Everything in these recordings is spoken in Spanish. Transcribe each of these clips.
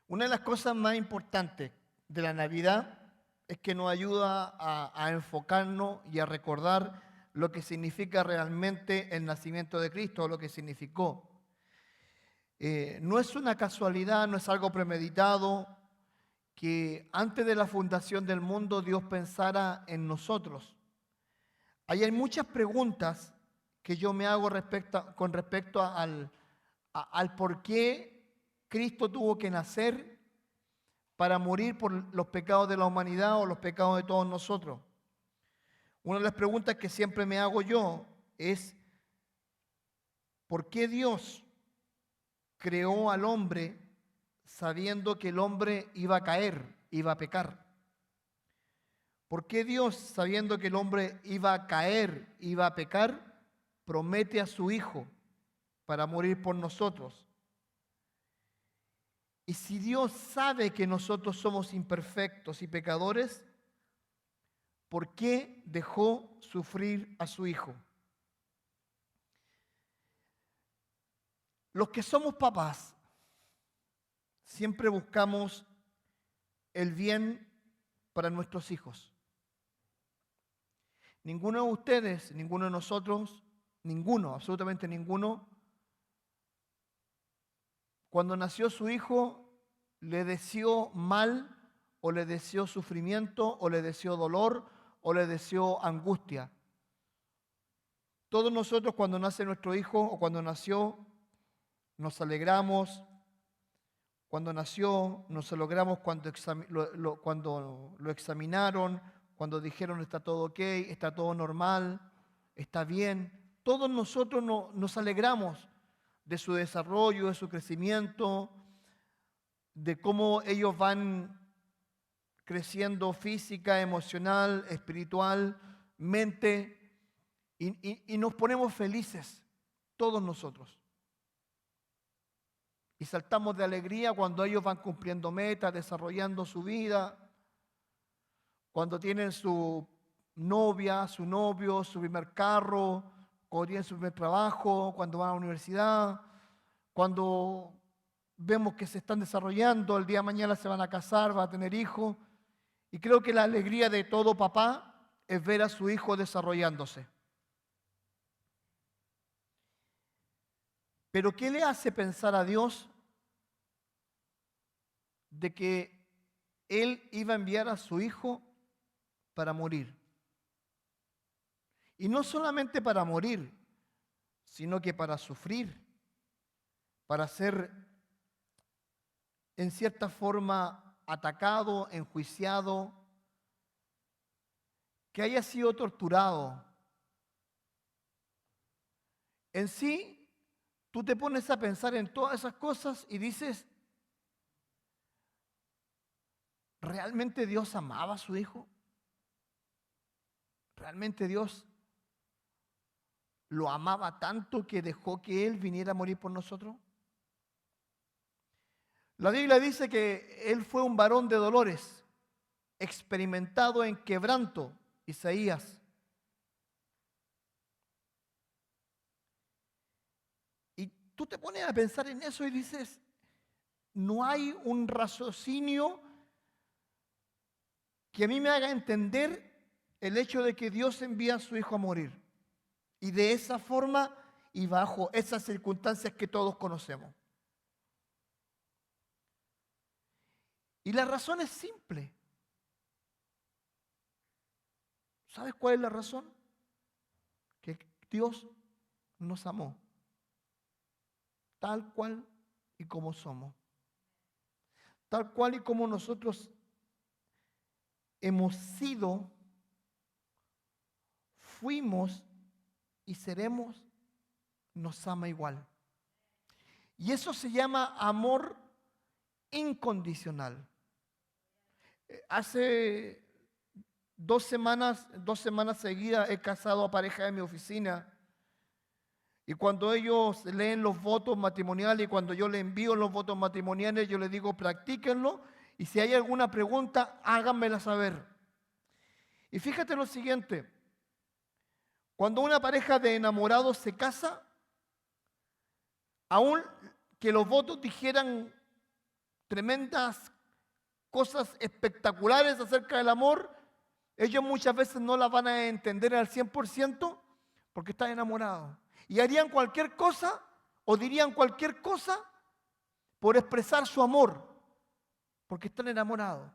Una de las cosas más importantes de la Navidad es que nos ayuda a enfocarnos y a recordar lo que significa realmente el nacimiento de Cristo, lo que significó. No es una casualidad, no es algo premeditado, que antes de la fundación del mundo Dios pensara en nosotros. Ahí hay muchas preguntas que yo me hago con respecto al por qué Cristo tuvo que nacer para morir por los pecados de la humanidad o los pecados de todos nosotros. Una de las preguntas que siempre me hago yo es, ¿por qué Dios creó al hombre sabiendo que el hombre iba a caer, iba a pecar? ¿Por qué Dios, sabiendo que el hombre iba a caer, iba a pecar, promete a su Hijo para morir por nosotros? Y si Dios sabe que nosotros somos imperfectos y pecadores, ¿por qué dejó sufrir a su Hijo? Los que somos papás siempre buscamos el bien para nuestros hijos. Ninguno de ustedes, ninguno de nosotros, ninguno, absolutamente ninguno, cuando nació su hijo, le deseó mal o le deseó sufrimiento o le deseó dolor o le deseó angustia. Todos nosotros cuando nace nuestro hijo o cuando nació, nos alegramos. Cuando nació, nos alegramos cuando lo examinaron, cuando dijeron está todo ok, está todo normal, está bien. Todos nosotros nos alegramos de su desarrollo, de su crecimiento, de cómo ellos van creciendo física, emocional, espiritualmente, y nos ponemos felices, todos nosotros. Y saltamos de alegría cuando ellos van cumpliendo metas, desarrollando su vida, cuando tienen su novia, su novio, su primer carro, cuando tienen su primer trabajo, cuando van a la universidad, cuando vemos que se están desarrollando, el día de mañana se van a casar, van a tener hijos. Y creo que la alegría de todo papá es ver a su hijo desarrollándose. Pero ¿qué le hace pensar a Dios de que Él iba a enviar a su hijo para morir? Y no solamente para morir, sino que para sufrir, para ser en cierta forma atacado, enjuiciado, que haya sido torturado. En sí, tú te pones a pensar en todas esas cosas y dices, ¿realmente Dios amaba a su hijo? ¿Realmente Dios lo amaba tanto que dejó que Él viniera a morir por nosotros? La Biblia dice que Él fue un varón de dolores, experimentado en quebranto, Isaías. Y tú te pones a pensar en eso y dices, no hay un raciocinio que a mí me haga entender el hecho de que Dios envía a su hijo a morir. Y de esa forma y bajo esas circunstancias que todos conocemos. Y la razón es simple. ¿Sabes cuál es la razón? Que Dios nos amó tal cual y como somos. Tal cual y como nosotros hemos sido, fuimos y seremos, nos ama igual. Y eso se llama amor incondicional. Hace 2 semanas seguidas he casado a pareja de mi oficina. Y cuando ellos leen los votos matrimoniales y cuando yo les envío los votos matrimoniales, yo les digo, practíquenlo. Y si hay alguna pregunta, háganmela saber. Y fíjate lo siguiente. Cuando una pareja de enamorados se casa, aun que los votos dijeran tremendas cosas espectaculares acerca del amor, ellos muchas veces no las van a entender al 100% porque están enamorados. Y harían cualquier cosa o dirían cualquier cosa por expresar su amor, porque están enamorados.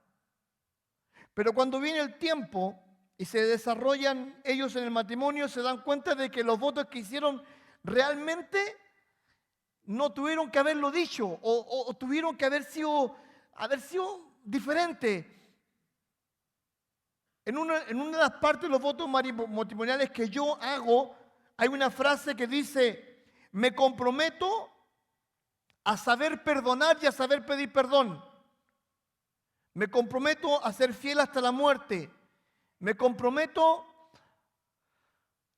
Pero cuando viene el tiempo y se desarrollan ellos en el matrimonio, se dan cuenta de que los votos que hicieron realmente no tuvieron que haberlo dicho o tuvieron que haber sido diferentes. En una de las partes de los votos matrimoniales que yo hago, hay una frase que dice: me comprometo a saber perdonar y a saber pedir perdón. Me comprometo a ser fiel hasta la muerte. Me comprometo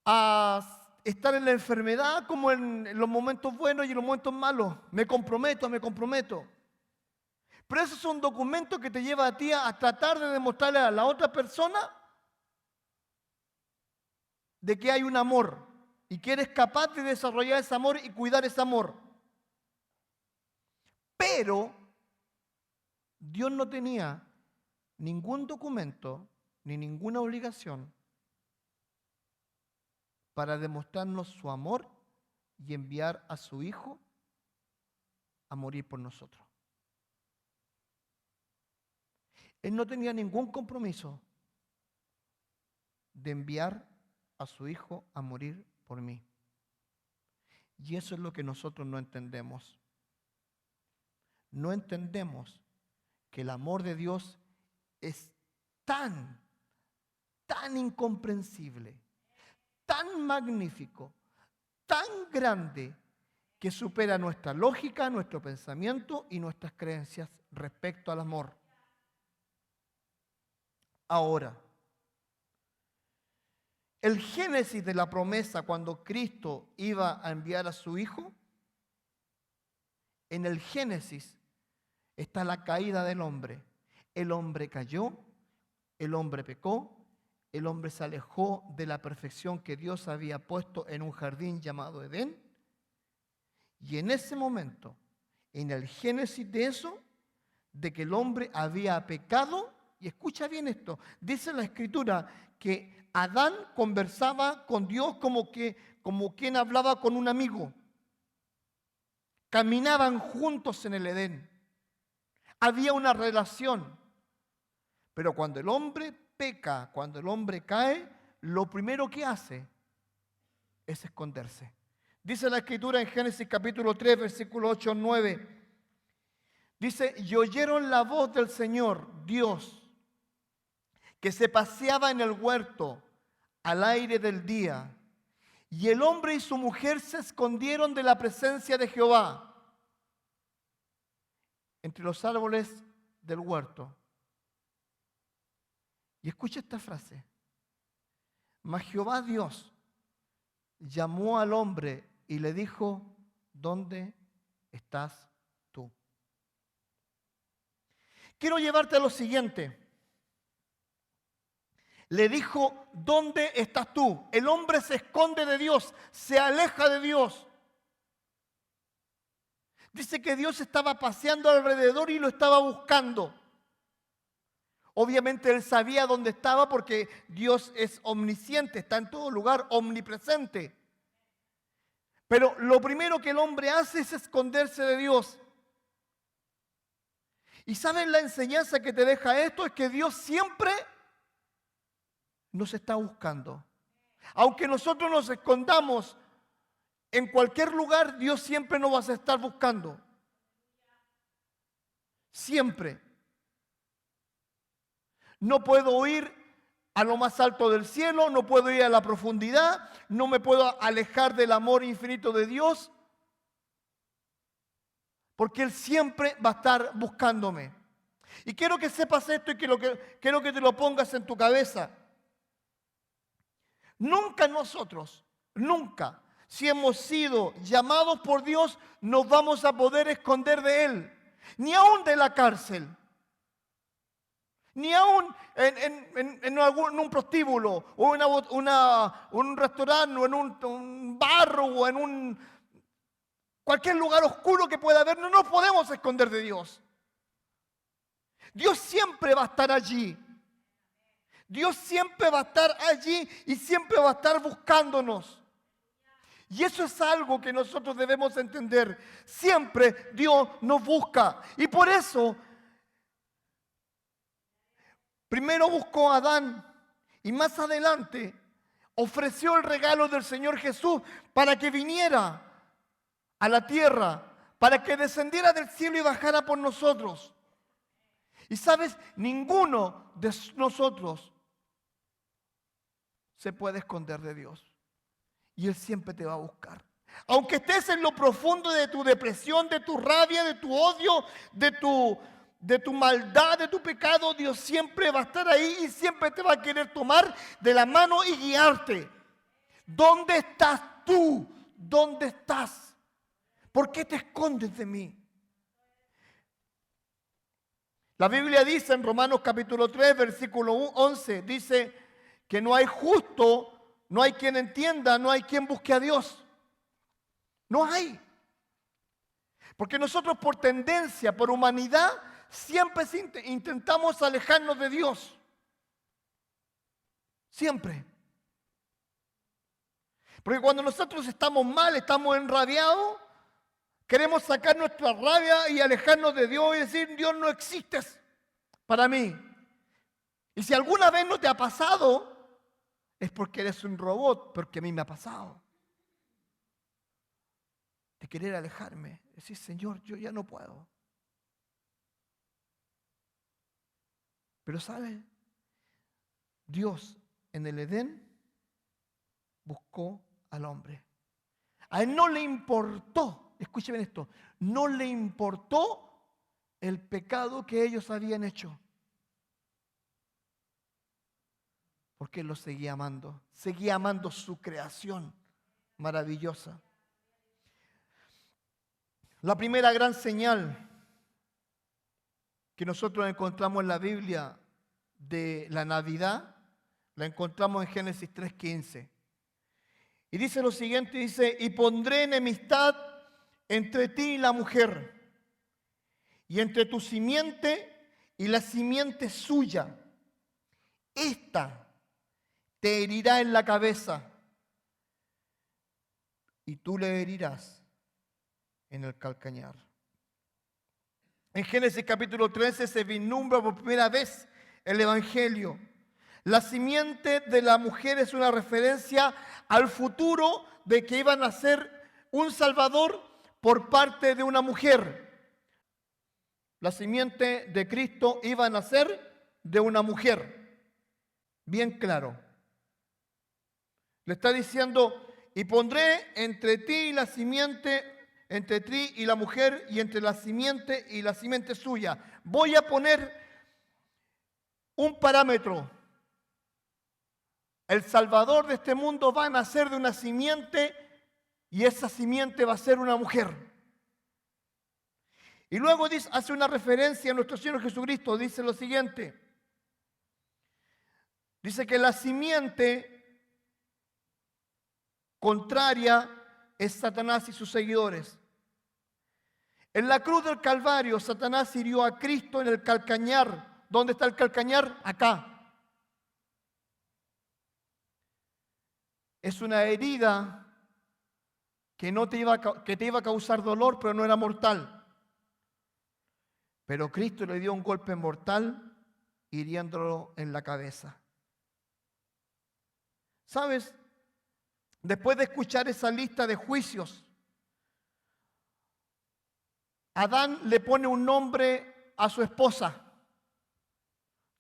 a estar en la enfermedad como en los momentos buenos y en los momentos malos. Me comprometo. Pero eso es un documento que te lleva a ti a tratar de demostrarle a la otra persona de que hay un amor y que eres capaz de desarrollar ese amor y cuidar ese amor. Pero Dios no tenía ningún documento ni ninguna obligación para demostrarnos su amor y enviar a su Hijo a morir por nosotros. Él no tenía ningún compromiso de enviar a su Hijo a morir por mí. Y eso es lo que nosotros no entendemos. No entendemos que el amor de Dios es tan incomprensible, tan magnífico, tan grande, que supera nuestra lógica, nuestro pensamiento y nuestras creencias respecto al amor. Ahora, el génesis de la promesa cuando Cristo iba a enviar a su Hijo, en el génesis está la caída del hombre. El hombre cayó, el hombre pecó, el hombre se alejó de la perfección que Dios había puesto en un jardín llamado Edén. Y en ese momento, en el génesis de eso, de que el hombre había pecado, y escucha bien esto, dice la Escritura que Adán conversaba con Dios como quien hablaba con un amigo. Caminaban juntos en el Edén. Había una relación. Pero cuando el hombre peca, cuando el hombre cae, lo primero que hace es esconderse. Dice la Escritura en Génesis capítulo 3, versículo 8 al 9. Dice: y oyeron la voz del Señor, Dios, que se paseaba en el huerto al aire del día. Y el hombre y su mujer se escondieron de la presencia de Jehová entre los árboles del huerto. Y escucha esta frase: mas Jehová Dios llamó al hombre y le dijo: ¿dónde estás tú? Quiero llevarte a lo siguiente. Le dijo: ¿dónde estás tú? El hombre se esconde de Dios, se aleja de Dios. Dice que Dios estaba paseando alrededor y lo estaba buscando. Obviamente él sabía dónde estaba porque Dios es omnisciente, está en todo lugar, omnipresente. Pero lo primero que el hombre hace es esconderse de Dios. ¿Y saben la enseñanza que te deja esto? Es que Dios siempre nos está buscando. Aunque nosotros nos escondamos en cualquier lugar, Dios siempre nos va a estar buscando. Siempre. No puedo ir a lo más alto del cielo, no puedo ir a la profundidad, no me puedo alejar del amor infinito de Dios, porque Él siempre va a estar buscándome. Y quiero que sepas esto y quiero que te lo pongas en tu cabeza. Nunca nosotros, nunca, si hemos sido llamados por Dios, nos vamos a poder esconder de Él, ni aún de la cárcel, ni aún en un prostíbulo, o en un restaurante, o en un bar, o en cualquier lugar oscuro que pueda haber. No nos podemos esconder de Dios. Dios siempre va a estar allí. Dios siempre va a estar allí y siempre va a estar buscándonos. Y eso es algo que nosotros debemos entender. Siempre Dios nos busca. Y por eso, primero buscó a Adán y más adelante ofreció el regalo del Señor Jesús para que viniera a la tierra, para que descendiera del cielo y bajara por nosotros. Y sabes, ninguno de nosotros se puede esconder de Dios. Y Él siempre te va a buscar. Aunque estés en lo profundo de tu depresión, de tu rabia, de tu odio, de tu maldad, de tu pecado, Dios siempre va a estar ahí y siempre te va a querer tomar de la mano y guiarte. ¿Dónde estás tú? ¿Dónde estás? ¿Por qué te escondes de mí? La Biblia dice en Romanos capítulo 3, versículo 11, dice que no hay justo, no hay quien entienda, no hay quien busque a Dios. No hay. Porque nosotros por tendencia, por humanidad, siempre intentamos alejarnos de Dios. Siempre. Porque cuando nosotros estamos mal, estamos enrabiados, queremos sacar nuestra rabia y alejarnos de Dios y decir, Dios no existes para mí. Y si alguna vez no te ha pasado, es porque eres un robot, porque a mí me ha pasado. De querer alejarme, decir, Señor, yo ya no puedo. Pero ¿sabes? Dios en el Edén buscó al hombre. A Él no le importó, escúcheme esto, no le importó el pecado que ellos habían hecho. Porque Él lo seguía amando su creación maravillosa. La primera gran señal que nosotros encontramos en la Biblia de la Navidad, la encontramos en Génesis 3:15. Y dice lo siguiente, dice, y pondré enemistad entre ti y la mujer, y entre tu simiente y la simiente suya. Esta te herirá en la cabeza, y tú le herirás en el calcañar. En Génesis capítulo 13 se vislumbra por primera vez el Evangelio. La simiente de la mujer es una referencia al futuro de que iban a ser un Salvador por parte de una mujer. La simiente de Cristo iba a nacer de una mujer. Bien claro. Le está diciendo, y pondré entre ti y la simiente, entre ti y la mujer, y entre la simiente y la simiente suya. Voy a poner un parámetro. El Salvador de este mundo va a nacer de una simiente y esa simiente va a ser una mujer. Y luego hace una referencia a nuestro Señor Jesucristo. Dice lo siguiente. Dice que la simiente contraria es Satanás y sus seguidores. En la cruz del Calvario, Satanás hirió a Cristo en el calcañar. ¿Dónde está el calcañar? Acá. Es una herida que te iba a causar dolor, pero no era mortal. Pero Cristo le dio un golpe mortal, hiriéndolo en la cabeza. ¿Sabes? Después de escuchar esa lista de juicios, Adán le pone un nombre a su esposa.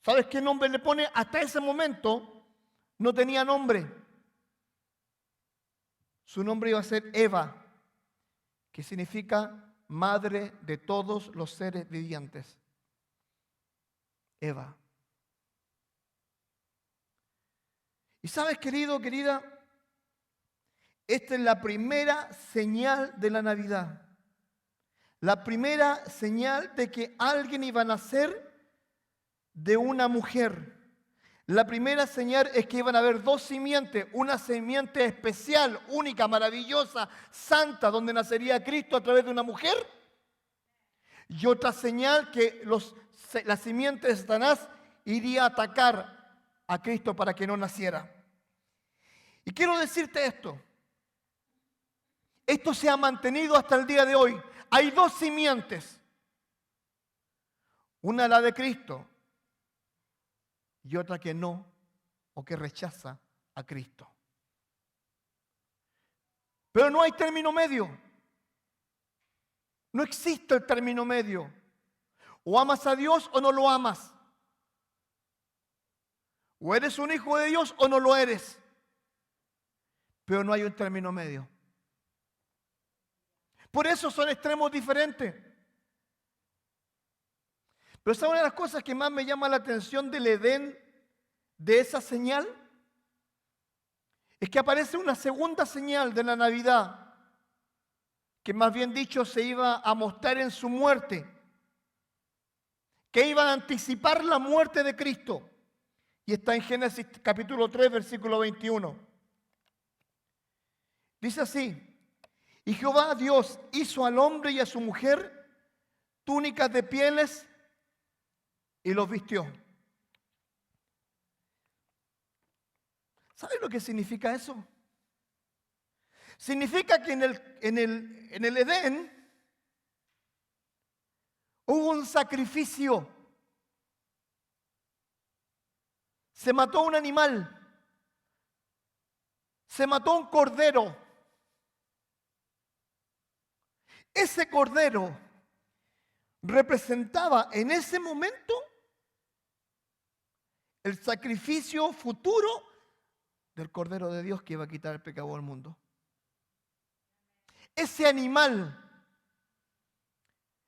¿Sabes qué nombre le pone? Hasta ese momento no tenía nombre. Su nombre iba a ser Eva, que significa madre de todos los seres vivientes. Eva. Y sabes, querido, querida, esta es la primera señal de la Navidad. La primera señal de que alguien iba a nacer de una mujer. La primera señal es que iban a haber dos simientes, una simiente especial, única, maravillosa, santa, donde nacería Cristo a través de una mujer. Y otra señal que los la simiente de Satanás iría a atacar a Cristo para que no naciera. Y quiero decirte esto. Esto se ha mantenido hasta el día de hoy. Hay dos simientes. Una la de Cristo y otra que no o que rechaza a Cristo. Pero no hay término medio. No existe el término medio. O amas a Dios o no lo amas. O eres un hijo de Dios o no lo eres. Pero no hay un término medio. Por eso son extremos diferentes. Pero esa es una de las cosas que más me llama la atención del Edén, de esa señal, es que aparece una segunda señal de la Navidad, que más bien dicho se iba a mostrar en su muerte, que iba a anticipar la muerte de Cristo. Y está en Génesis capítulo 3, versículo 21. Dice así: y Jehová Dios hizo al hombre y a su mujer túnicas de pieles y los vistió. ¿Sabe lo que significa eso? Significa que en el Edén hubo un sacrificio. Se mató un animal. Se mató un cordero. Ese cordero representaba en ese momento el sacrificio futuro del Cordero de Dios que iba a quitar el pecado del mundo. Ese animal,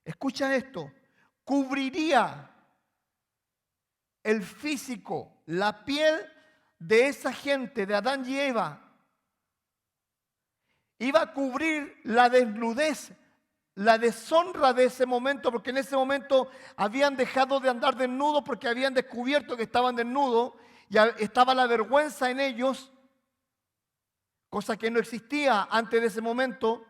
escucha esto, cubriría el físico, la piel de esa gente, de Adán y Eva. Iba a cubrir la desnudez, la deshonra de ese momento, porque en ese momento habían dejado de andar desnudos porque habían descubierto que estaban desnudos y estaba la vergüenza en ellos, cosa que no existía antes de ese momento,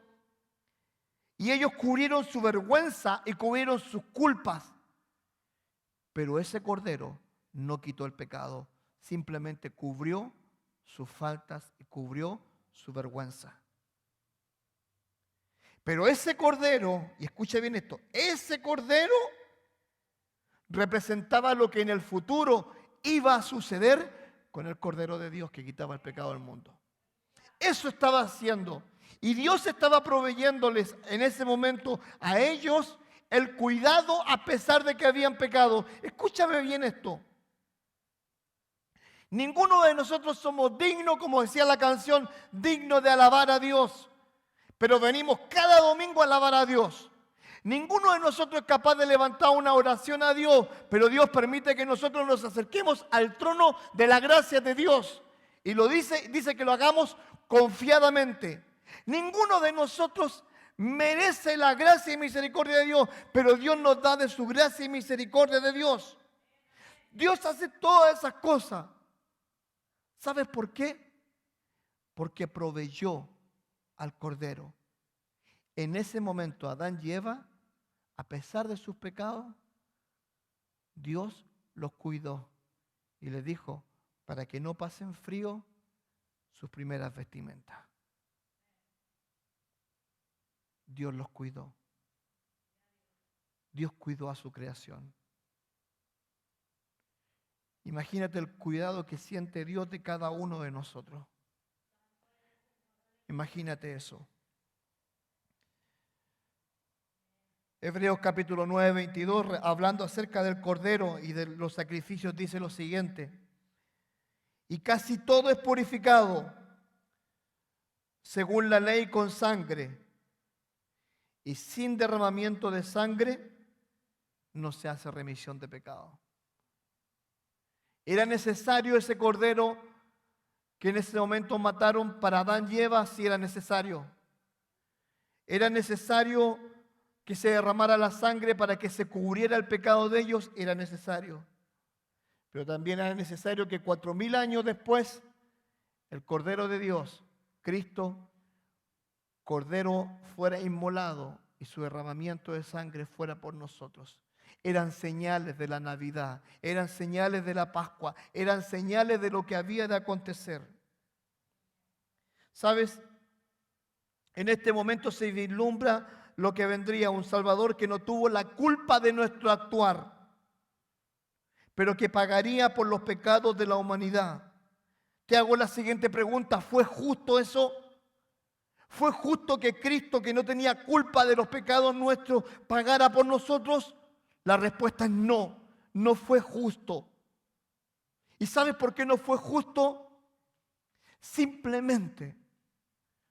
y ellos cubrieron su vergüenza y cubrieron sus culpas. Pero ese cordero no quitó el pecado, simplemente cubrió sus faltas y cubrió su vergüenza. Pero ese cordero, y escuche bien esto, ese cordero representaba lo que en el futuro iba a suceder con el Cordero de Dios que quitaba el pecado del mundo. Eso estaba haciendo. Y Dios estaba proveyéndoles en ese momento a ellos el cuidado a pesar de que habían pecado. Escúchame bien esto. Ninguno de nosotros somos dignos, como decía la canción, digno de alabar a Dios. Pero venimos cada domingo a alabar a Dios. Ninguno de nosotros es capaz de levantar una oración a Dios, pero Dios permite que nosotros nos acerquemos al trono de la gracia de Dios. Y lo dice que lo hagamos confiadamente. Ninguno de nosotros merece la gracia y misericordia de Dios, pero Dios nos da de su gracia y misericordia de Dios. Dios hace todas esas cosas. ¿Sabes por qué? Porque proveyó al Cordero. En ese momento Adán y Eva, a pesar de sus pecados, Dios los cuidó y les dijo para que no pasen frío sus primeras vestimentas. Dios los cuidó. Dios cuidó a su creación. Imagínate el cuidado que siente Dios de cada uno de nosotros. Imagínate eso. Hebreos capítulo 9, 22, hablando acerca del Cordero y de los sacrificios, dice lo siguiente: y casi todo es purificado según la ley con sangre, y sin derramamiento de sangre no se hace remisión de pecado. Era necesario ese Cordero que en ese momento mataron para Adán y Eva, si era necesario. Era necesario que se derramara la sangre para que se cubriera el pecado de ellos, era necesario. Pero también era necesario que 4000 años después, el Cordero de Dios, Cristo, Cordero, fuera inmolado y su derramamiento de sangre fuera por nosotros. eran señales de la Navidad, eran señales de la Pascua, eran señales de lo que había de acontecer. ¿Sabes? En este momento se vislumbra lo que vendría, un Salvador que no tuvo la culpa de nuestro actuar, pero que pagaría por los pecados de la humanidad. Te hago la siguiente pregunta: ¿fue justo eso? ¿Fue justo que Cristo, que no tenía culpa de los pecados nuestros, pagara por nosotros? La respuesta es no, no fue justo. ¿Y sabes por qué no fue justo? Simplemente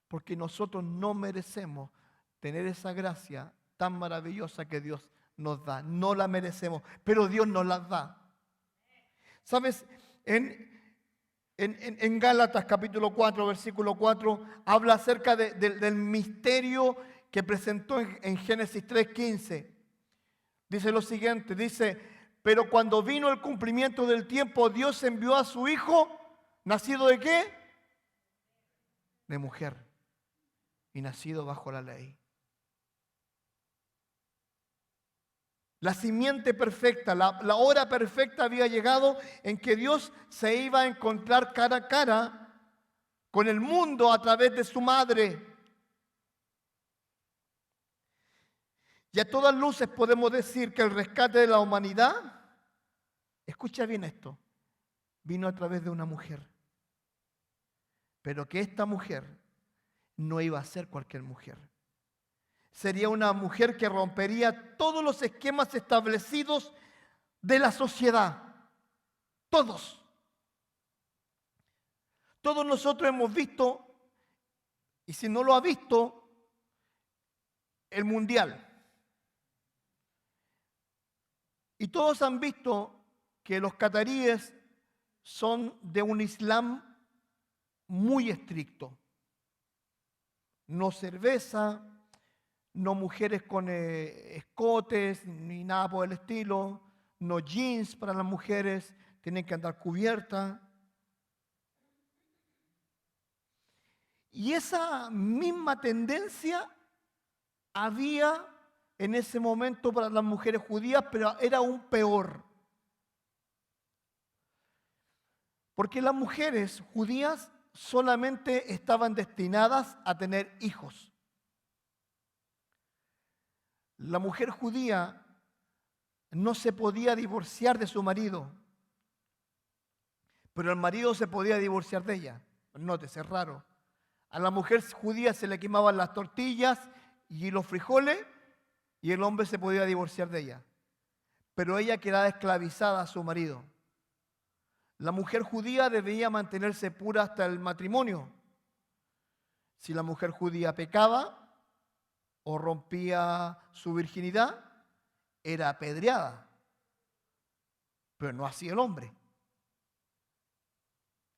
porque nosotros no merecemos tener esa gracia tan maravillosa que Dios nos da. No la merecemos, pero Dios nos la da. ¿Sabes? En Gálatas capítulo 4, versículo 4, habla acerca del misterio que presentó en Génesis 3:15. Dice lo siguiente, dice: pero cuando vino el cumplimiento del tiempo, Dios envió a su Hijo, ¿nacido de qué? De mujer, y nacido bajo la ley. La simiente perfecta, la hora perfecta había llegado en que Dios se iba a encontrar cara a cara con el mundo a través de su madre. Y a todas luces podemos decir que el rescate de la humanidad, escucha bien esto, vino a través de una mujer. Pero que esta mujer no iba a ser cualquier mujer. Sería una mujer que rompería todos los esquemas establecidos de la sociedad. Todos. Todos nosotros hemos visto, y si no lo ha visto, el mundial. Y todos han visto que los cataríes son de un Islam muy estricto. No cerveza, no mujeres con escotes, ni nada por el estilo, no jeans para las mujeres, tienen que andar cubiertas. Y esa misma tendencia había en ese momento para las mujeres judías, pero era aún peor. Porque las mujeres judías solamente estaban destinadas a tener hijos. La mujer judía no se podía divorciar de su marido, pero el marido se podía divorciar de ella. Nótese, es raro. A la mujer judía se le quemaban las tortillas y los frijoles y el hombre se podía divorciar de ella. Pero ella quedaba esclavizada a su marido. La mujer judía debía mantenerse pura hasta el matrimonio. Si la mujer judía pecaba o rompía su virginidad, era apedreada. Pero no así el hombre.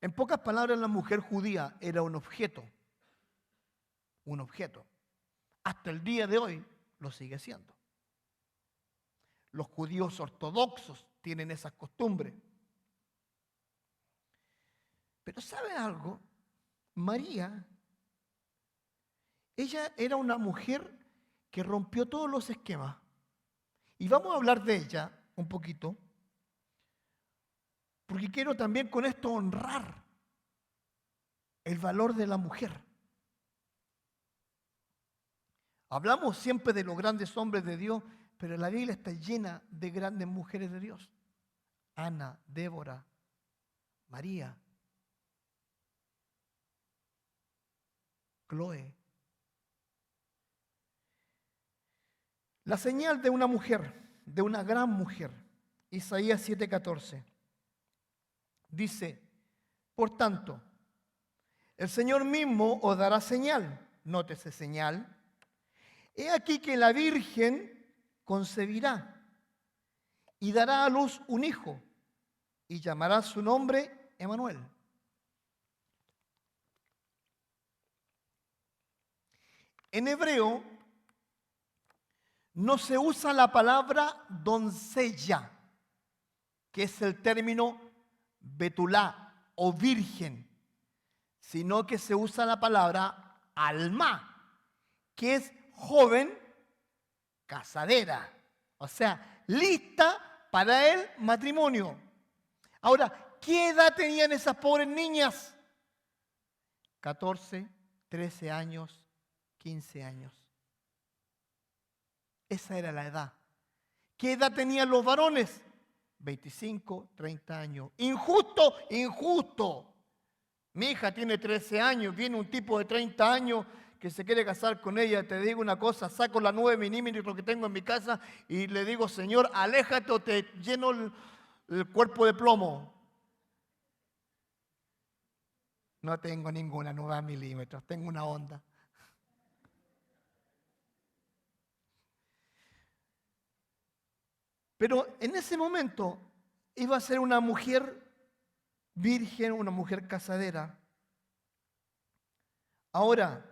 En pocas palabras, la mujer judía era un objeto. Un objeto. Hasta el día de hoy lo sigue siendo. Los judíos ortodoxos tienen esas costumbres. Pero ¿sabe algo? María, ella era una mujer que rompió todos los esquemas. Y vamos a hablar de ella un poquito, porque quiero también con esto honrar el valor de la mujer. Hablamos siempre de los grandes hombres de Dios, pero la Biblia está llena de grandes mujeres de Dios. Ana, Débora, María, Chloe. La señal de una mujer, de una gran mujer, Isaías 7:14, dice: por tanto, el Señor mismo os dará señal. Nótese, señal. He aquí que la Virgen concebirá y dará a luz un hijo y llamará su nombre Emmanuel. En hebreo no se usa la palabra doncella, que es el término betulá o virgen, sino que se usa la palabra alma, que es joven casadera, o sea, lista para el matrimonio. Ahora, ¿qué edad tenían esas pobres niñas? 14, 13 años, 15 años. Esa era la edad. ¿Qué edad tenían los varones? 25, 30 años. Injusto, injusto. Mi hija tiene 13 años, viene un tipo de 30 años que se quiere casar con ella. Te digo una cosa, saco la 9 milímetros que tengo en mi casa y le digo, Señor, aléjate o te lleno el cuerpo de plomo. No tengo ninguna 9 milímetros, tengo una Honda. Pero en ese momento iba a ser una mujer virgen, una mujer casadera. Ahora,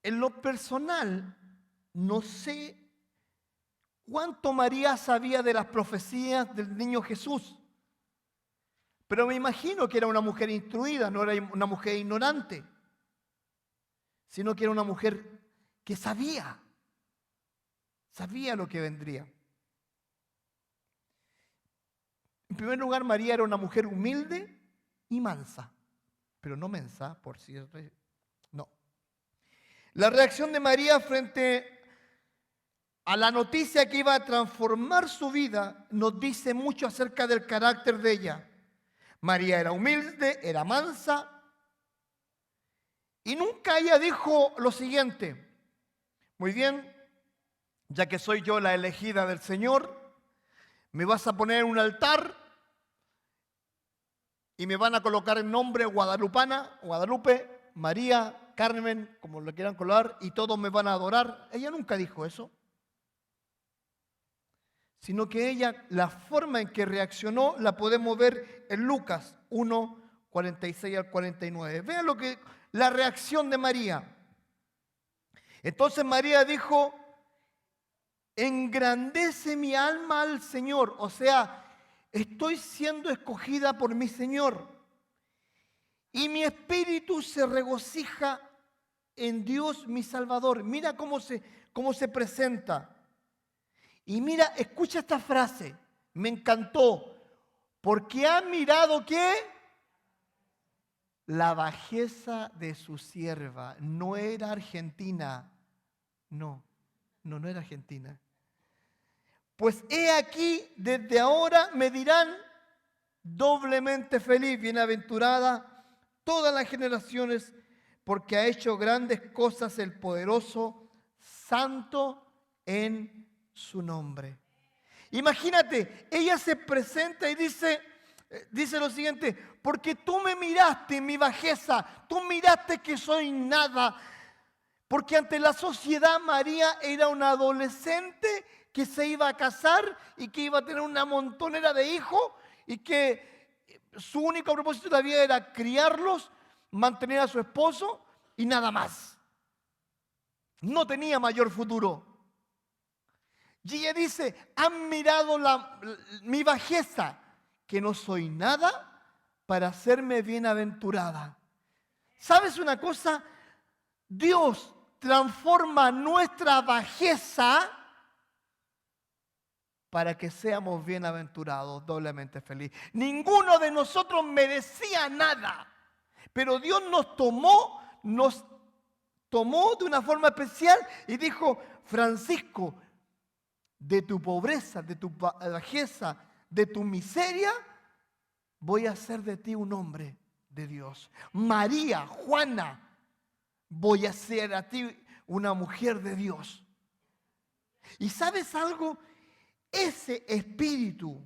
en lo personal, no sé cuánto María sabía de las profecías del niño Jesús, pero me imagino que era una mujer instruida, no era una mujer ignorante, sino que era una mujer que sabía lo que vendría. En primer lugar, María era una mujer humilde y mansa, pero no mensa, por cierto. No. La reacción de María frente a la noticia que iba a transformar su vida nos dice mucho acerca del carácter de ella. María era humilde, era mansa, y nunca ella dijo lo siguiente: muy bien, ya que soy yo la elegida del Señor, me vas a poner un altar y me van a colocar el nombre guadalupana, Guadalupe, María, Carmen, como lo quieran colocar, y todos me van a adorar. Ella nunca dijo eso, sino que ella, la forma en que reaccionó, la podemos ver en Lucas 1, 46 al 49. Vean la reacción de María. Entonces María dijo: engrandece mi alma al Señor. O sea, estoy siendo escogida por mi Señor. Y mi espíritu se regocija en Dios mi Salvador. Mira cómo se presenta. Y mira, escucha esta frase. Me encantó. Porque ha mirado ¿qué? La bajeza de su sierva. No era argentina. No era argentina. Pues he aquí, desde ahora me dirán doblemente feliz, bienaventurada todas las generaciones, porque ha hecho grandes cosas el poderoso, santo en su nombre. Imagínate, ella se presenta y dice lo siguiente: porque tú me miraste mi bajeza, tú miraste que soy nada. Porque ante la sociedad María era una adolescente que se iba a casar y que iba a tener una montonera de hijos y que su único propósito de la vida era criarlos, mantener a su esposo y nada más. No tenía mayor futuro. Y ella dice: han mirado mi bajeza, que no soy nada, para hacerme bienaventurada. ¿Sabes una cosa? Dios transforma nuestra bajeza para que seamos bienaventurados, doblemente felices. Ninguno de nosotros merecía nada, pero Dios nos tomó de una forma especial y dijo: Francisco, de tu pobreza, de tu bajeza, de tu miseria, voy a hacer de ti un hombre de Dios. María, Juana, voy a hacer a ti una mujer de Dios. ¿Y sabes algo? Ese espíritu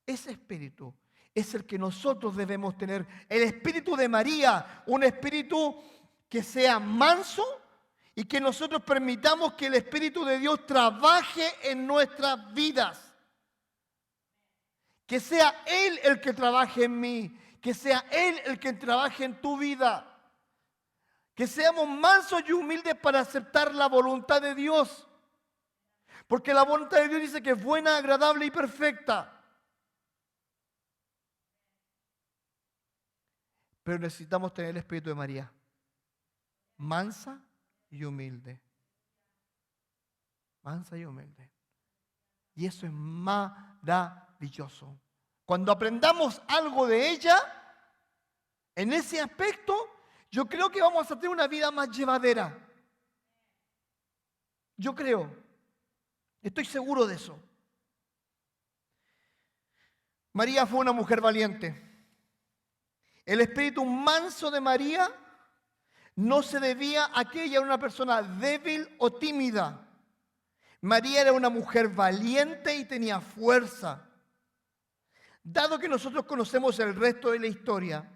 es el que nosotros debemos tener. El espíritu de María, un espíritu que sea manso y que nosotros permitamos que el Espíritu de Dios trabaje en nuestras vidas. Que sea Él el que trabaje en mí, que sea Él el que trabaje en tu vida. Que seamos mansos y humildes para aceptar la voluntad de Dios. Porque la voluntad de Dios dice que es buena, agradable y perfecta. Pero necesitamos tener el espíritu de María. Mansa y humilde. mansa y humilde. Y eso es maravilloso. Cuando aprendamos algo de ella, en ese aspecto, yo creo que vamos a tener una vida más llevadera. Yo creo. Estoy seguro de eso. María fue una mujer valiente. El espíritu manso de María no se debía a que ella era una persona débil o tímida. María era una mujer valiente y tenía fuerza. Dado que nosotros conocemos el resto de la historia,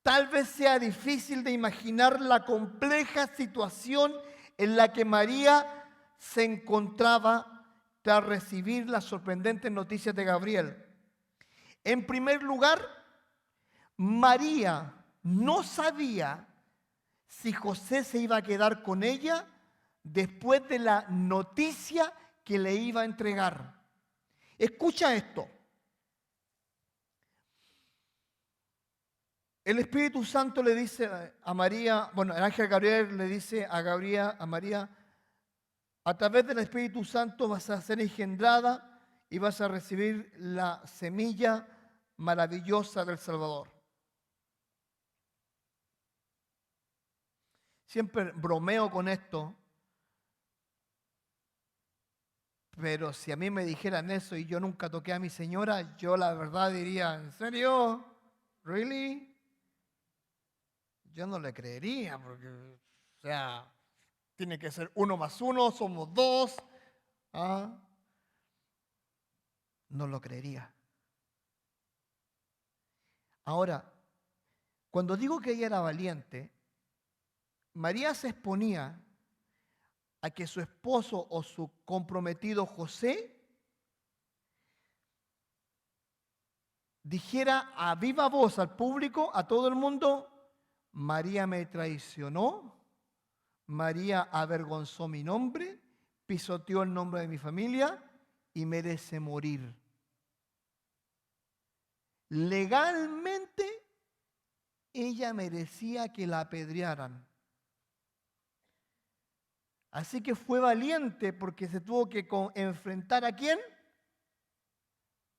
tal vez sea difícil de imaginar la compleja situación en la que María se encontraba tras recibir las sorprendentes noticias de Gabriel. En primer lugar, María no sabía si José se iba a quedar con ella después de la noticia que le iba a entregar. Escucha esto. El Espíritu Santo le dice a María, bueno, el ángel Gabriel le dice a María, a través del Espíritu Santo vas a ser engendrada y vas a recibir la semilla maravillosa del Salvador. Siempre bromeo con esto, pero si a mí me dijeran eso y yo nunca toqué a mi señora, yo la verdad diría, ¿en serio? ¿Really? Yo no le creería, porque, o sea, tiene que ser 1 más 1, somos 2. ¿Ah? No lo creería. Ahora, cuando digo que ella era valiente, María se exponía a que su esposo o su comprometido José dijera a viva voz al público, a todo el mundo, María me traicionó, María avergonzó mi nombre, pisoteó el nombre de mi familia y merece morir. Legalmente, ella merecía que la apedrearan. Así que fue valiente porque se tuvo que enfrentar ¿a quién?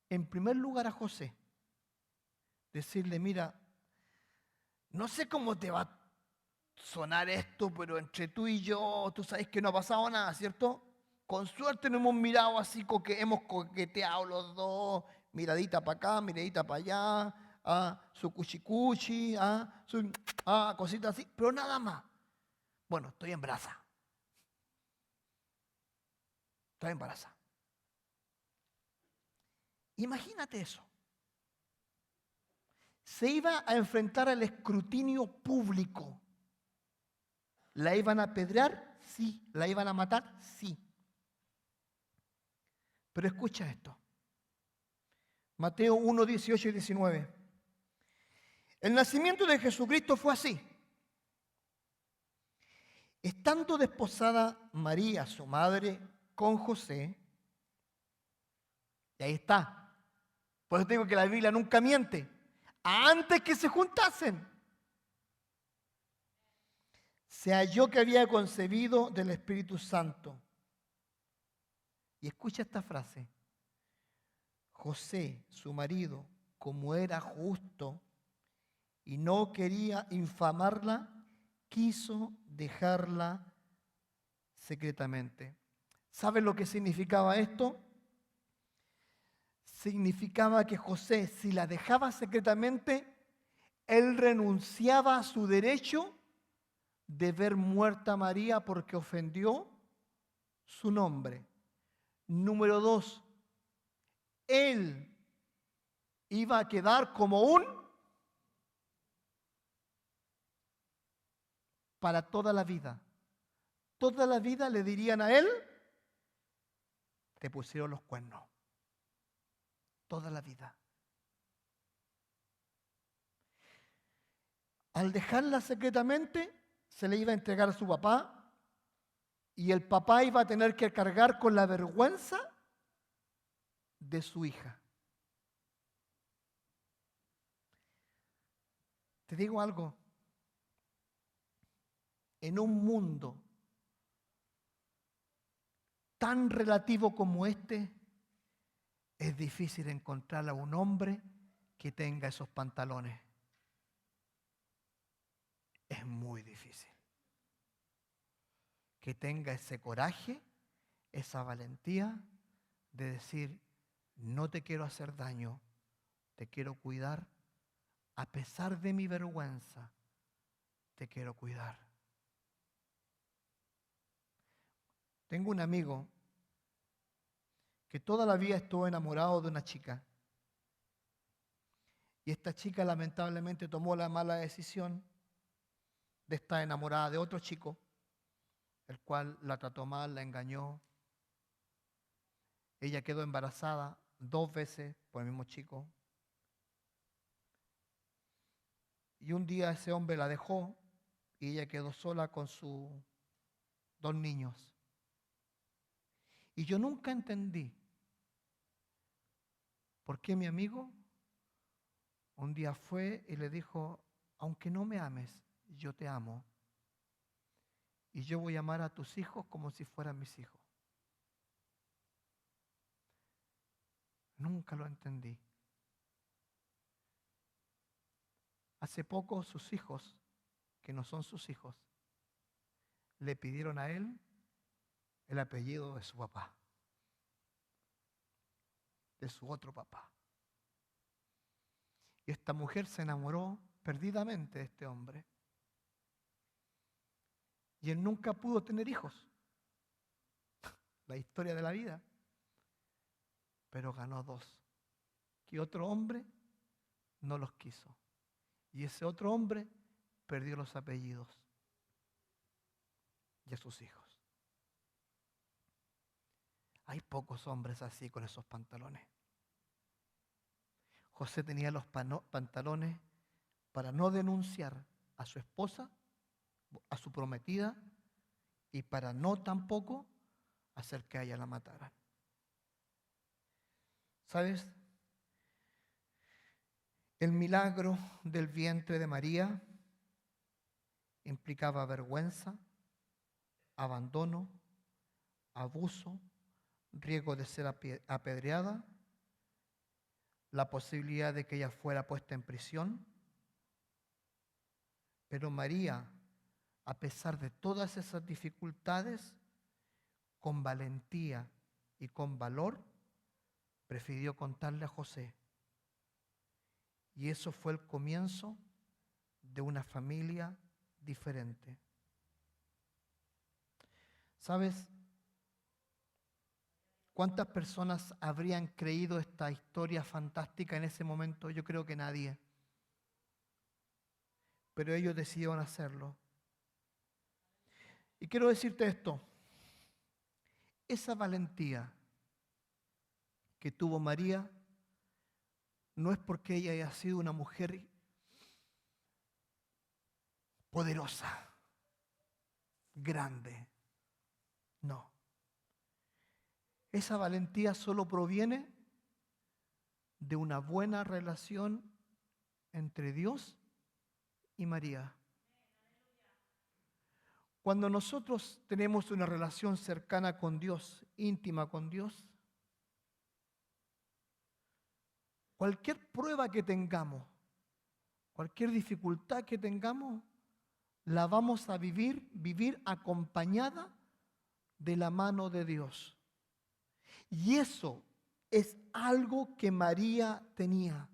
En primer lugar a José. Decirle, mira, no sé cómo te va a sonar esto, pero entre tú y yo, tú sabes que no ha pasado nada, ¿cierto? Con suerte nos hemos mirado así, hemos coqueteado los dos, miradita para acá, miradita para allá, su cuchicuchi, cositas así, pero nada más. Bueno, estoy embarazada. Estoy embarazada. Imagínate eso. Se iba a enfrentar al escrutinio público. ¿La iban a apedrear? Sí. ¿La iban a matar? Sí. Pero escucha esto. Mateo 1, 18 y 19. El nacimiento de Jesucristo fue así. Estando desposada María, su madre, con José, y ahí está. Por eso digo que la Biblia nunca miente. Antes que se juntasen, se halló que había concebido del Espíritu Santo. Y escucha esta frase. José, su marido, como era justo y no quería infamarla, quiso dejarla secretamente. ¿Saben lo que significaba esto? Significaba que José, si la dejaba secretamente, él renunciaba a su derecho de ver muerta a María porque ofendió su nombre. Número 2, él iba a quedar como para toda la vida. Toda la vida le dirían a él, te pusieron los cuernos. Toda la vida. Al dejarla secretamente, se le iba a entregar a su papá y el papá iba a tener que cargar con la vergüenza de su hija. Te digo algo. En un mundo tan relativo como este, es difícil encontrar a un hombre que tenga esos pantalones. Es muy difícil. Que tenga ese coraje, esa valentía de decir, no te quiero hacer daño, te quiero cuidar, a pesar de mi vergüenza, te quiero cuidar. Tengo un amigo que toda la vida estuvo enamorado de una chica. Y esta chica lamentablemente tomó la mala decisión de estar enamorada de otro chico, el cual la trató mal, la engañó. Ella quedó embarazada 2 veces por el mismo chico. Y un día ese hombre la dejó y ella quedó sola con sus 2 niños. Y yo nunca entendí por qué mi amigo un día fue y le dijo, aunque no me ames, yo te amo. Y yo voy a amar a tus hijos como si fueran mis hijos. Nunca lo entendí. Hace poco sus hijos, que no son sus hijos, le pidieron a él el apellido de su papá, de su otro papá. Y esta mujer se enamoró perdidamente de este hombre. Y él nunca pudo tener hijos. La historia de la vida. Pero ganó 2. Que otro hombre no los quiso. Y ese otro hombre perdió los apellidos y a sus hijos. Hay pocos hombres así con esos pantalones. José tenía los pantalones para no denunciar a su esposa, a su prometida, y para no tampoco hacer que a ella la mataran. ¿Sabes? El milagro del vientre de María implicaba vergüenza, abandono, abuso, riesgo de ser apedreada, la posibilidad de que ella fuera puesta en prisión. Pero María, a pesar de todas esas dificultades, con valentía y con valor, prefirió contarle a José. Y eso fue el comienzo de una familia diferente. ¿Sabes cuántas personas habrían creído esta historia fantástica en ese momento? Yo creo que nadie. Pero ellos decidieron hacerlo. Y quiero decirte esto. Esa valentía que tuvo María no es porque ella haya sido una mujer poderosa, grande. No. Esa valentía solo proviene de una buena relación entre Dios y María. Cuando nosotros tenemos una relación cercana con Dios, íntima con Dios, cualquier prueba que tengamos, cualquier dificultad que tengamos, la vamos a vivir acompañada de la mano de Dios. Y eso es algo que María tenía.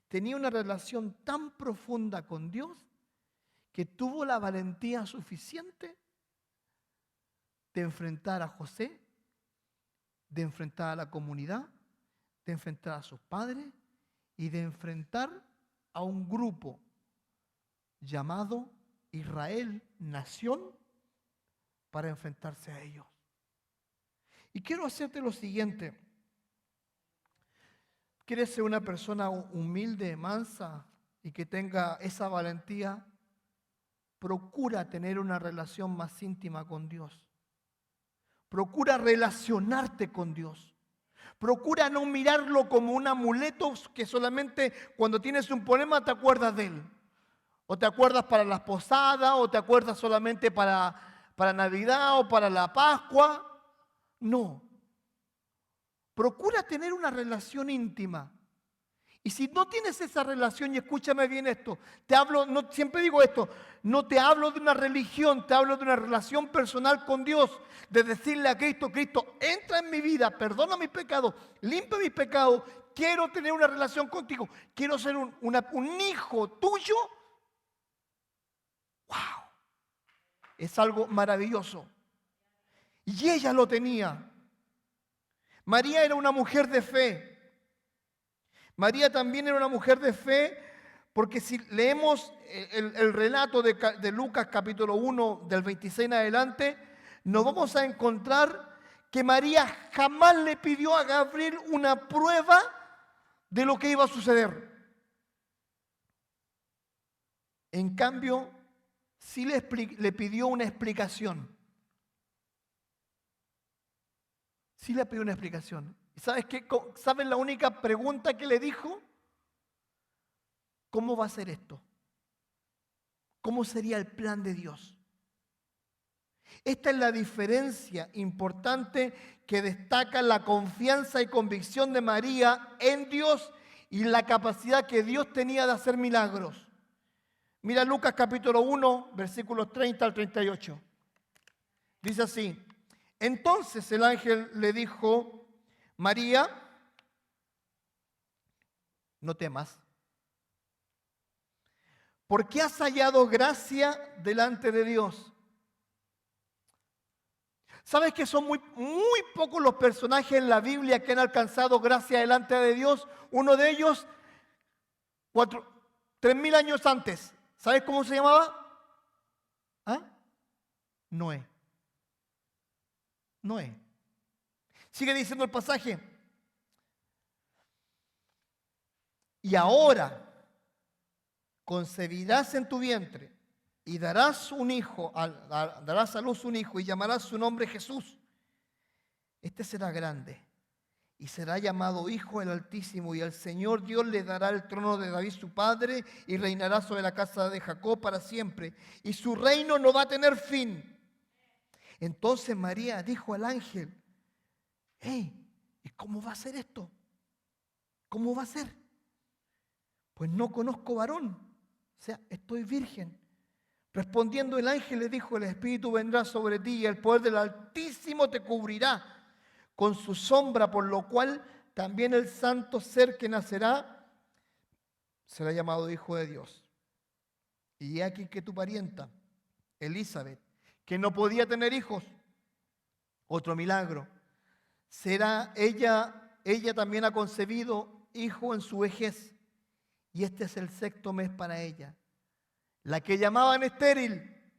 Tenía una relación tan profunda con Dios que tuvo la valentía suficiente de enfrentar a José, de enfrentar a la comunidad, de enfrentar a sus padres y de enfrentar a un grupo llamado Israel, nación, para enfrentarse a ellos. Y quiero hacerte lo siguiente. ¿Quieres ser una persona humilde, mansa y que tenga esa valentía? Procura tener una relación más íntima con Dios. Procura relacionarte con Dios. Procura no mirarlo como un amuleto que solamente cuando tienes un problema te acuerdas de él. O te acuerdas para las posadas, o te acuerdas solamente para Navidad o para la Pascua. No. Procura tener una relación íntima. Y si no tienes esa relación, y escúchame bien esto, te hablo, no, siempre digo esto, no te hablo de una religión, te hablo de una relación personal con Dios, de decirle a Cristo, Cristo, entra en mi vida, perdona mis pecados, limpia mis pecados, quiero tener una relación contigo, quiero ser un hijo tuyo. ¡Wow! Es algo maravilloso. Y ella lo tenía. María era una mujer de fe. María también era una mujer de fe, porque si leemos el relato de Lucas capítulo 1, del 26 en adelante, nos vamos a encontrar que María jamás le pidió a Gabriel una prueba de lo que iba a suceder. En cambio, sí le pidió una explicación. Sí le pidió una explicación. ¿Y sabes qué? ¿Sabes la única pregunta que le dijo? ¿Cómo va a ser esto? ¿Cómo sería el plan de Dios? Esta es la diferencia importante que destaca la confianza y convicción de María en Dios y la capacidad que Dios tenía de hacer milagros. Mira Lucas capítulo 1, versículos 30 al 38. Dice así: entonces el ángel le dijo, María, no temas, porque has hallado gracia delante de Dios. ¿Sabes que son muy pocos los personajes en la Biblia que han alcanzado gracia delante de Dios? Uno de ellos, 3.000 años antes. ¿Sabes cómo se llamaba? ¿Ah? Noé. Noé. Sigue diciendo el pasaje. Y ahora concebirás en tu vientre y darás a luz un hijo y llamarás su nombre Jesús. Este será grande y será llamado Hijo del Altísimo, y el Señor Dios le dará el trono de David su padre y reinará sobre la casa de Jacob para siempre, y su reino no va a tener fin. Entonces María dijo al ángel, hey, ¿y cómo va a ser esto? ¿Cómo va a ser? Pues no conozco varón, o sea, estoy virgen. Respondiendo el ángel le dijo, el Espíritu vendrá sobre ti y el poder del Altísimo te cubrirá con su sombra, por lo cual también el santo ser que nacerá será llamado Hijo de Dios. Y he aquí que tu parienta, Elizabeth, que no podía tener hijos, otro milagro, será ella también ha concebido hijo en su vejez, y este es el 6º mes para ella, la que llamaban estéril,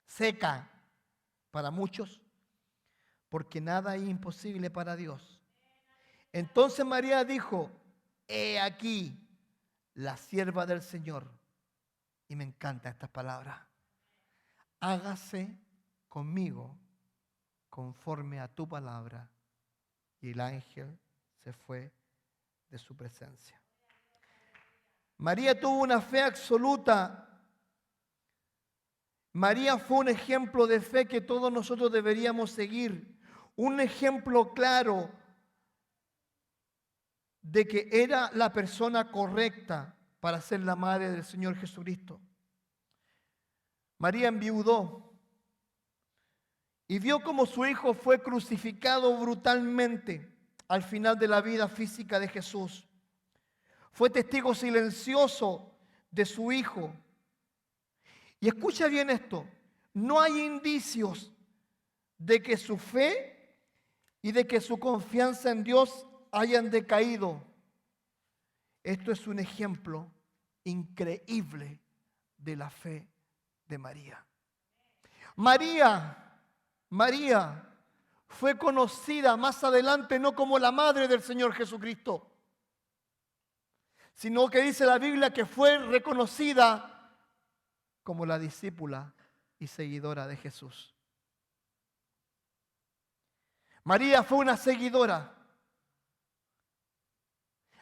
seca para muchos, porque nada es imposible para Dios. Entonces María dijo, he aquí la sierva del Señor. Y me encantan estas palabras. Hágase conmigo conforme a tu palabra. Y el ángel se fue de su presencia. María tuvo una fe absoluta. María fue un ejemplo de fe que todos nosotros deberíamos seguir. Un ejemplo claro de que era la persona correcta para ser la madre del Señor Jesucristo. María enviudó y vio cómo su hijo fue crucificado brutalmente al final de la vida física de Jesús. Fue testigo silencioso de su hijo. Y escucha bien esto, no hay indicios de que su fe y de que su confianza en Dios hayan decaído. Esto es un ejemplo increíble de la fe de María. María fue conocida más adelante no como la madre del Señor Jesucristo, sino que dice la Biblia que fue reconocida como la discípula y seguidora de Jesús. María fue una seguidora.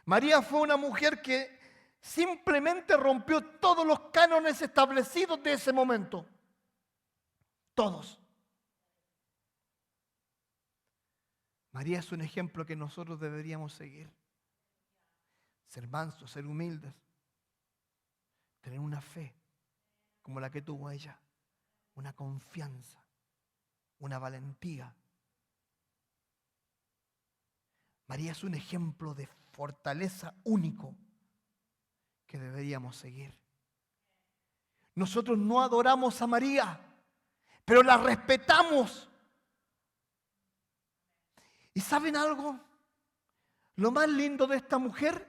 María fue una mujer que simplemente rompió todos los cánones establecidos de ese momento. Todos. María es un ejemplo que nosotros deberíamos seguir. Ser mansos, ser humildes, tener una fe como la que tuvo ella, una confianza, una valentía. María es un ejemplo de fortaleza único que deberíamos seguir. Nosotros no adoramos a María, pero la respetamos. ¿Y saben algo? Lo más lindo de esta mujer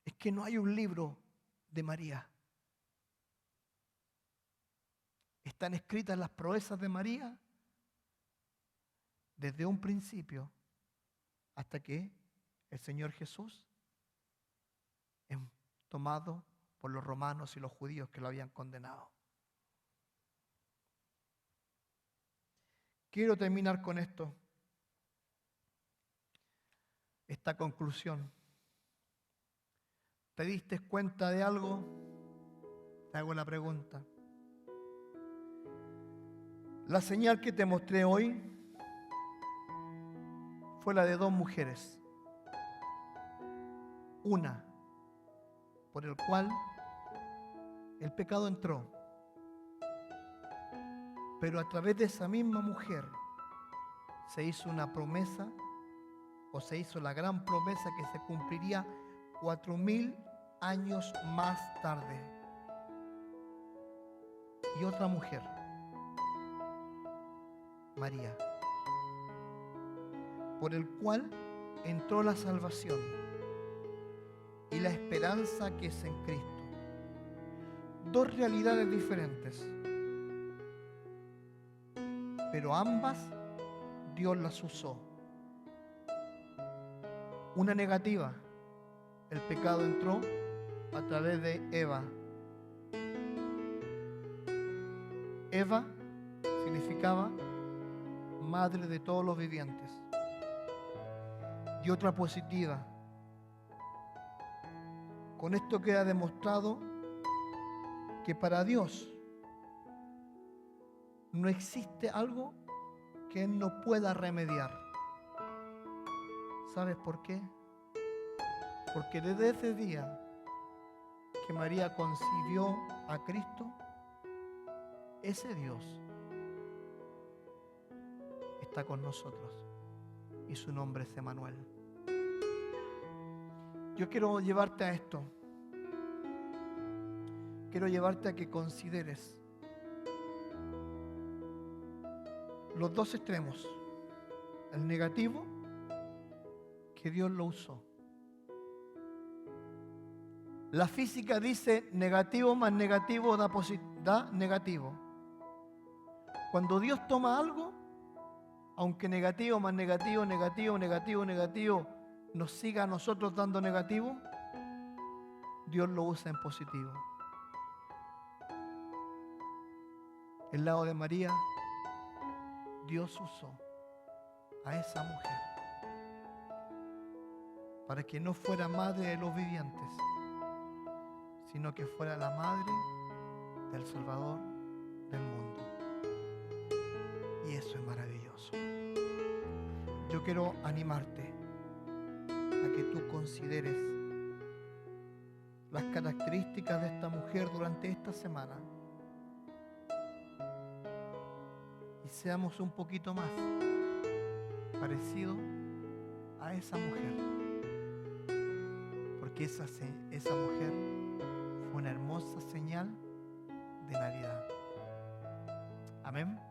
es que no hay un libro de María. Están escritas las proezas de María desde un principio hasta que el Señor Jesús es tomado por los romanos y los judíos que lo habían condenado. Quiero terminar con esto, esta conclusión. ¿Te diste cuenta de algo? Te hago la pregunta. La señal que te mostré hoy fue la de dos mujeres. Una, por el cual el pecado entró. Pero a través de esa misma mujer se hizo una promesa, o se hizo la gran promesa que se cumpliría 4000 años más tarde. Y otra mujer, María, por el cual entró la salvación y la esperanza que es en Cristo. Dos realidades diferentes, pero ambas Dios las usó. Una negativa, el pecado entró a través de Eva. Eva significaba madre de todos los vivientes. Y otra positiva. Con esto queda demostrado que para Dios no existe algo que Él no pueda remediar. ¿Sabes por qué? Porque desde ese día que María concibió a Cristo, ese Dios está con nosotros y su nombre es Emmanuel. Yo quiero llevarte a esto. Quiero llevarte a que consideres los dos extremos. El negativo, que Dios lo usó. La física dice negativo más negativo da negativo. Cuando Dios toma algo, aunque negativo más negativo, negativo, negativo, negativo, nos siga a nosotros dando negativo, Dios lo usa en positivo. El lado de María, Dios usó a esa mujer para que no fuera madre de los vivientes, sino que fuera la madre del Salvador del mundo. Y eso es maravilloso. Yo quiero animarte a que tú consideres las características de esta mujer durante esta semana y seamos un poquito más parecidos a esa mujer, porque esa mujer fue una hermosa señal de Navidad. Amén.